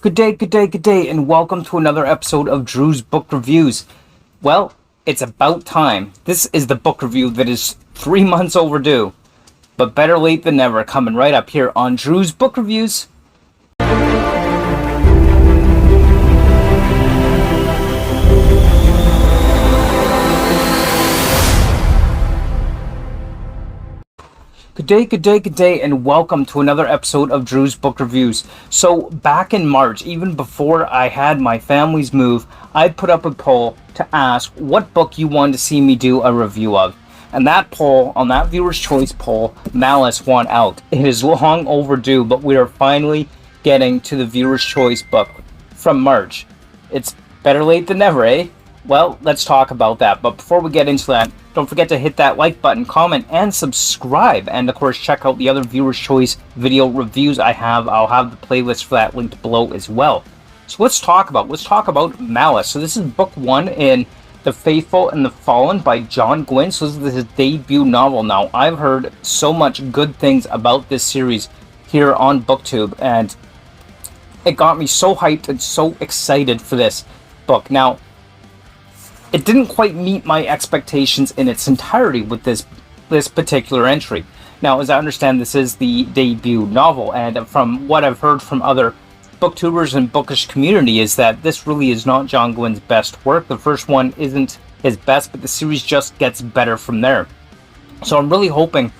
Good day, and welcome to another episode of Drew's Book Reviews. Well, it's about time. This is the book review that is 3 months overdue, but better late than never, coming right up here on Drew's Book Reviews. Good day, and welcome to another episode of Drew's Book Reviews. So, back in March, even before I had my family's move, I put up a poll to ask what book you wanted to see me do a review of. And that poll, on that viewer's choice poll, Malice won out. It is long overdue, but we are finally getting to the viewer's choice book from March. It's better late than never, eh? Well, let's talk about that. But before we get into that, don't forget to hit that like button, comment, and subscribe. And of course, check out the other viewer's choice video reviews I have. I'll have the playlist for that linked below as well. So let's talk about Malice. So this is book 1 in The Faithful and the Fallen by Gwynne. So this is his debut novel. Now, I've heard so much good things about this series here on BookTube, and it got me so hyped and so excited for this book. Now, it didn't quite meet my expectations in its entirety with this particular entry. Now, as I understand, this is the debut novel, and from what I've heard from other booktubers and bookish community is that this really is not Gwynne's best work. The first one isn't his best, but the series just gets better from there. So I'm really hoping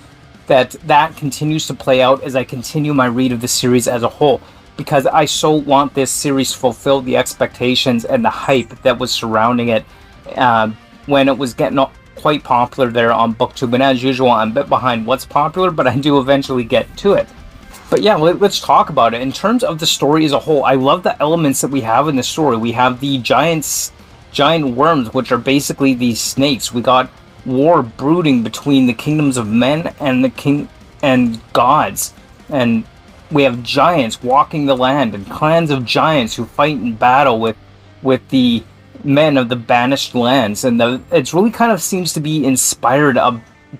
that continues to play out as I continue my read of the series as a whole, because I so want this series to fulfill the expectations and the hype that was surrounding it when it was getting quite popular there on BookTube. And as usual, I'm a bit behind what's popular, but I do eventually get to it. But yeah, let's talk about it. In terms of the story as a whole, I love the elements that we have in the story. We have the giant worms, which are basically these snakes. We got war brooding between the kingdoms of men and gods, and we have giants walking the land and clans of giants who fight in battle with the men of the banished lands. And it's really kind of seems to be inspired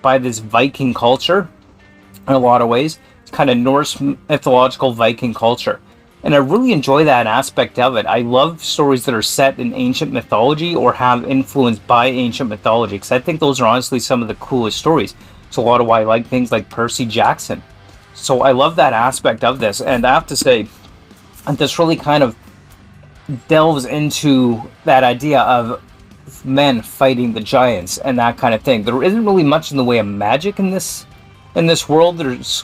by this Viking culture in a lot of ways. It's kind of Norse mythological Viking culture, and I really enjoy that aspect of it. I love stories that are set in ancient mythology or have influence by ancient mythology, because I think those are honestly some of the coolest stories. It's a lot of why I like things like Percy Jackson. So I love that aspect of this, and I have to say, this really kind of delves into that idea of men fighting the giants and that kind of thing. There isn't really much in the way of magic in this world. There's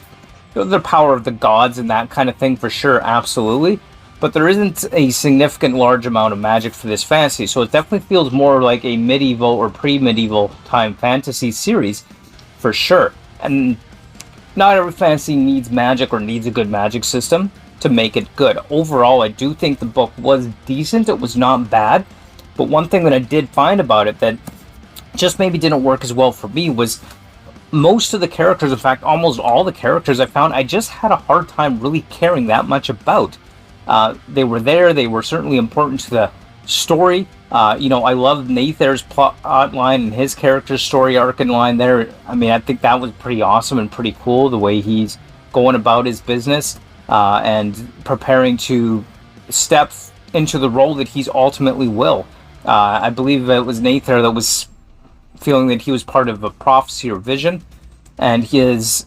the power of the gods and that kind of thing for sure, absolutely, but there isn't a significant large amount of magic for this fantasy. So it definitely feels more like a medieval or pre-medieval time fantasy series for sure. And not every fantasy needs magic or needs a good magic system to make it good. Overall, I do think the book was decent. It was not bad, but one thing that I did find about it that just maybe didn't work as well for me was most of the characters, in fact almost all the characters I found, I just had a hard time really caring that much about. They were there, they were certainly important to the story. I loved Nathar's plot line and his character's story arc and line there. I mean, I think that was pretty awesome and pretty cool, the way he's going about his business and preparing to step into the role that he's ultimately will. I believe it was Nathar that was feeling that he was part of a prophecy or vision, and his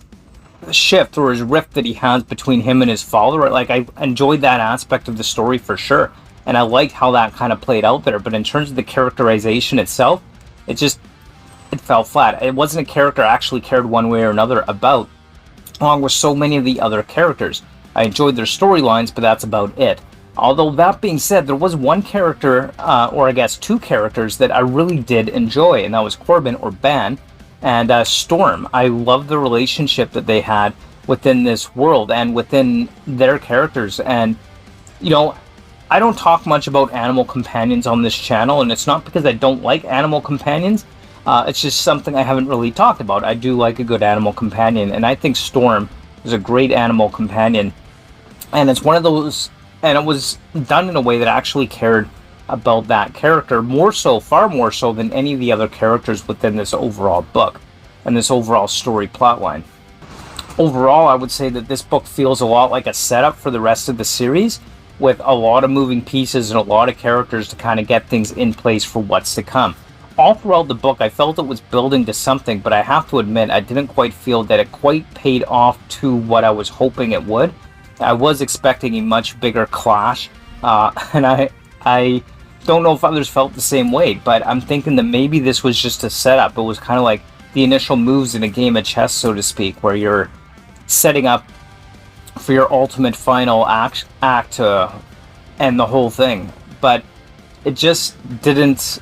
shift or his rift that he has between him and his father. Like, I enjoyed that aspect of the story for sure, and I liked how that kind of played out there. But in terms of the characterization itself, it fell flat. It wasn't a character I actually cared one way or another about, along with so many of the other characters. I enjoyed their storylines, but that's about it. Although that being said, there was one character, or I guess two characters, that I really did enjoy, and that was Corbin or Ban and Storm. I loved the relationship that they had within this world and within their characters. And, I don't talk much about animal companions on this channel, and it's not because I don't like animal companions. It's just something I haven't really talked about. I do like a good animal companion, and I think Storm is a great animal companion. And it's one of those, and it was done in a way that I actually cared about that character far more so than any of the other characters within this overall book and this overall story plotline. Overall, I would say that this book feels a lot like a setup for the rest of the series, with a lot of moving pieces and a lot of characters to kind of get things in place for what's to come. All throughout the book, I felt it was building to something, but I have to admit, I didn't quite feel that it quite paid off to what I was hoping it would. I was expecting a much bigger clash, and I don't know if others felt the same way, but I'm thinking that maybe this was just a setup. It was kind of like the initial moves in a game of chess, so to speak, where you're setting up for your ultimate final act to end the whole thing. But it just didn't...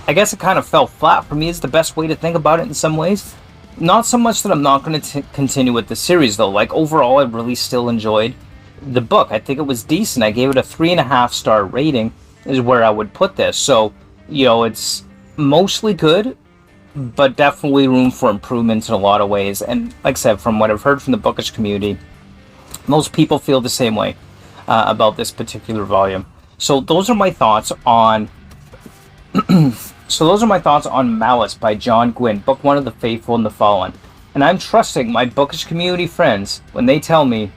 I guess it kind of fell flat for me is the best way to think about it in some ways. Not so much that I'm not going to continue with the series, though. Like, overall, I really still enjoyed the book. I think it was decent. I gave it a 3.5-star rating is where I would put this. So, you know, it's mostly good, but definitely room for improvement in a lot of ways. And like I said, from what I've heard from the bookish community, most people feel the same way about this particular volume. So those are my thoughts on Malice by John Gwynne, book 1 of The Faithful and the Fallen. And I'm trusting my bookish community friends when they tell me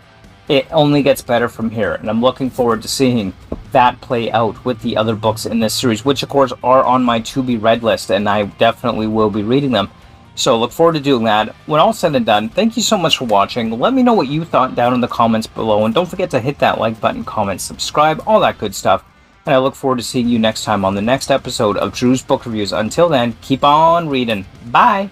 it only gets better from here. And I'm looking forward to seeing that play out with the other books in this series, which of course are on my to-be-read list, and I definitely will be reading them. So look forward to doing that. When all said and done, thank you so much for watching. Let me know what you thought down in the comments below, and don't forget to hit that like button, comment, subscribe, all that good stuff. And I look forward to seeing you next time on the next episode of Drew's Book Reviews. Until then, keep on reading. Bye!